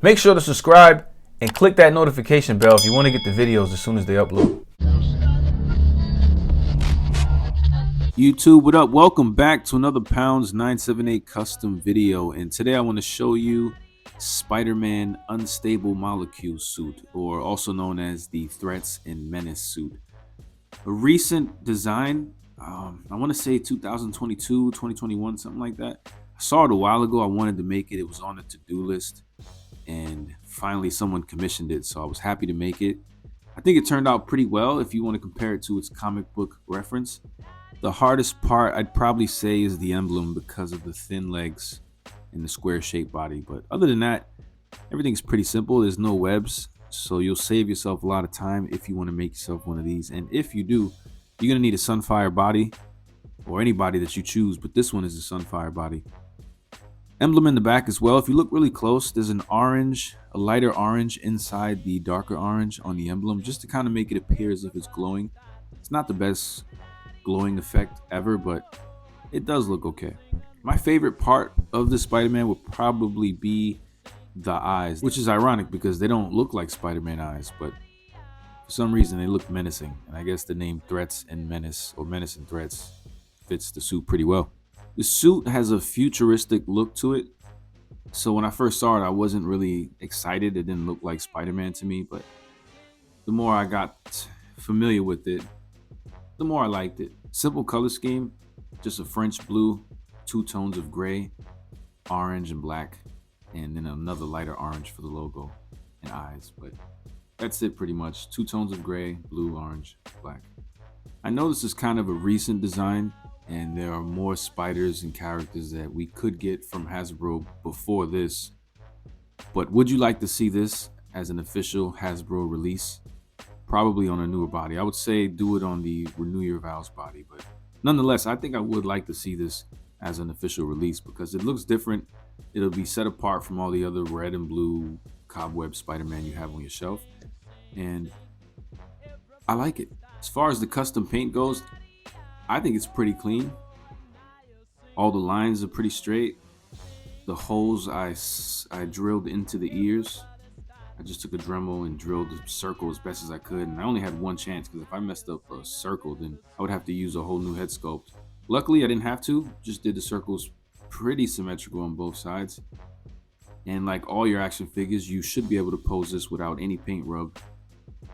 Make sure to subscribe and click that notification bell if you want to get the videos as soon as they upload. YouTube, what up? Welcome back to another Pounds 978 custom video, and today I want to show you Spider-Man Unstable Molecule suit, or also known as the Threats and Menace suit. A recent design, I want to say 2022, 2021, something like that. I saw it a while ago. I wanted to make it. It was on the to-do list, and finally someone commissioned it, so I was happy to make it. I think it turned out pretty well if you want to compare it to its comic book reference. The hardest part, I'd probably say, is the emblem because of the thin legs and the square shaped body. But other than that, everything's pretty simple. There's no webs, so you'll save yourself a lot of time if you want to make yourself one of these. And if you do, you're going to need a Sunfire body or any body that you choose, but this one is a Sunfire body. Emblem in the back as well. If you look really close, there's an orange, a lighter orange inside the darker orange on the emblem, just to kind of make it appear as if it's glowing. It's not the best glowing effect ever, but it does look okay. My favorite part of the Spider-Man would probably be the eyes, which is ironic because they don't look like Spider-Man eyes, but for some reason they look menacing, and I guess the name Threats and Menace, or Menace and Threats, fits the suit pretty well. The suit has a futuristic look to it, so when I first saw it I wasn't really excited. It didn't look like Spider-Man to me, but the more I got familiar with it, the more I liked it. Simple color scheme, just a French blue, two tones of gray, orange and black, and then another lighter orange for the logo and eyes. But that's it pretty much. Two tones of gray, blue, orange, black. I know this is kind of a recent design, and there are more spiders and characters that we could get from Hasbro before this. But would you like to see this as an official Hasbro release? Probably on a newer body. I would say do it on the Renew Your Vows body, but nonetheless, I think I would like to see this as an official release because it looks different. It'll be set apart from all the other red and blue cobweb Spider-Man you have on your shelf, and I like it. As far as the custom paint goes, I think it's pretty clean. All the lines are pretty straight. The holes I drilled into the ears. I just took a Dremel and drilled a circle as best as I could, and I only had one chance because if I messed up a circle, then I would have to use a whole new head sculpt. Luckily, I didn't have to, just did the circles pretty symmetrical on both sides. And like all your action figures, you should be able to pose this without any paint rub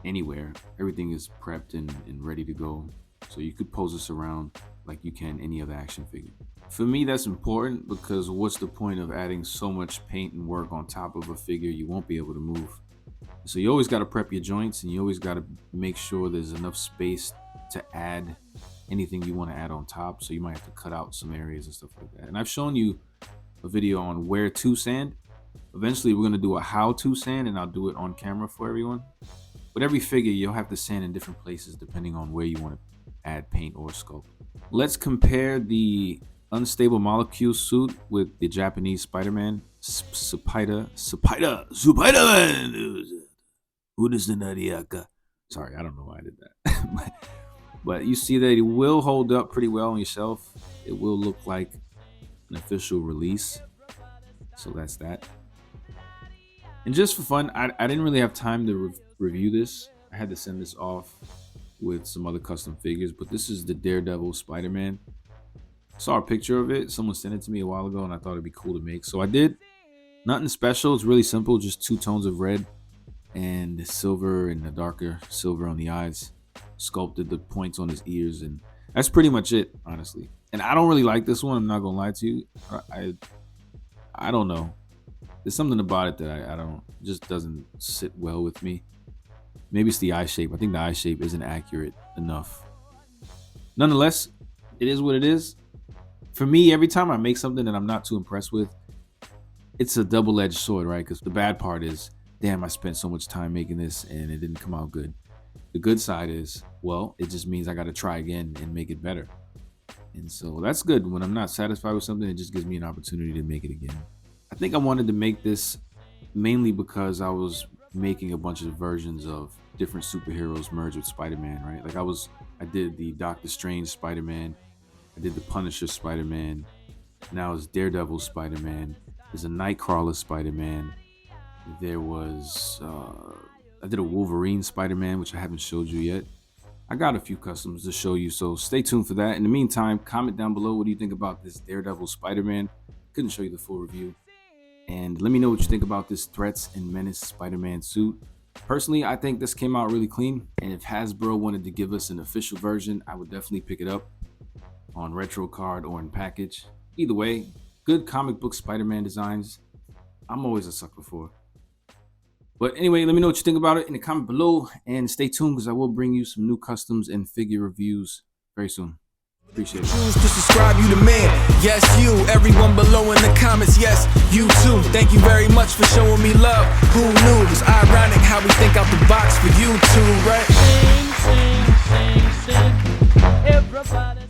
anywhere. Everything is prepped and ready to go, so you could pose this around like you can any other action figure. For me, that's important because what's the point of adding so much paint and work on top of a figure you won't be able to move? So you always got to prep your joints, and you always got to make sure there's enough space to add anything you want to add on top. So you might have to cut out some areas and stuff like that. And I've shown you a video on where to sand. Eventually we're going to do a how to sand, and I'll do it on camera for everyone. But every figure you'll have to sand in different places depending on where you want to add paint or sculpt. Let's compare the Unstable Molecule suit with the Japanese Spider-Man, Spider-Man. Sorry, I don't know why I did that. But you see that it will hold up pretty well on your shelf. It will look like an official release. So that's that. And just for fun, I didn't really have time to review this. I had to send this off with some other custom figures, but this is the Daredevil Spider-Man. Saw a picture of it. Someone sent it to me a while ago, and I thought it'd be cool to make. So I did. Nothing special. It's really simple. Just two tones of red and silver and a darker silver on the eyes. Sculpted the points on his ears, and that's pretty much it, honestly. And I don't really like this one. I'm not gonna lie to you. I don't know. There's something about it that I don't, just doesn't sit well with me. Maybe it's the eye shape. I think the eye shape isn't accurate enough. Nonetheless, it is what it is. For me, every time I make something that I'm not too impressed with, it's a double-edged sword, right? Because the bad part is, damn, I spent so much time making this and it didn't come out good. The good side is, well, it just means I got to try again and make it better. And so that's good. When I'm not satisfied with something, it just gives me an opportunity to make it again. I think I wanted to make this mainly because I was making a bunch of versions of different superheroes merged with Spider-Man, right? Like I did the Doctor Strange Spider-Man, I did the Punisher Spider-Man, now it's Daredevil Spider-Man, there's a Nightcrawler Spider-Man, There was I did a Wolverine Spider-Man, which I haven't showed you yet. I got a few customs to show you, so stay tuned for that. In the meantime, comment down below what do you think about this Daredevil Spider-Man. Couldn't show you the full review. And let me know what you think about this Threats and Menace Spider-Man suit. Personally, I think this came out really clean, and if Hasbro wanted to give us an official version, I would definitely pick it up on retro card or in package. Either way, good comic book Spider-Man designs, I'm always a sucker for. But anyway, let me know what you think about it in the comment below, and stay tuned because I will bring you some new customs and figure reviews very soon. Appreciate it. Choose to subscribe, you the man. Yes, you. Everyone below in the comments. Yes, you too. Thank you very much for showing me love. Who knew? It's ironic how we think out the box for you too, right? Sing, sing, sing, sing. Everybody.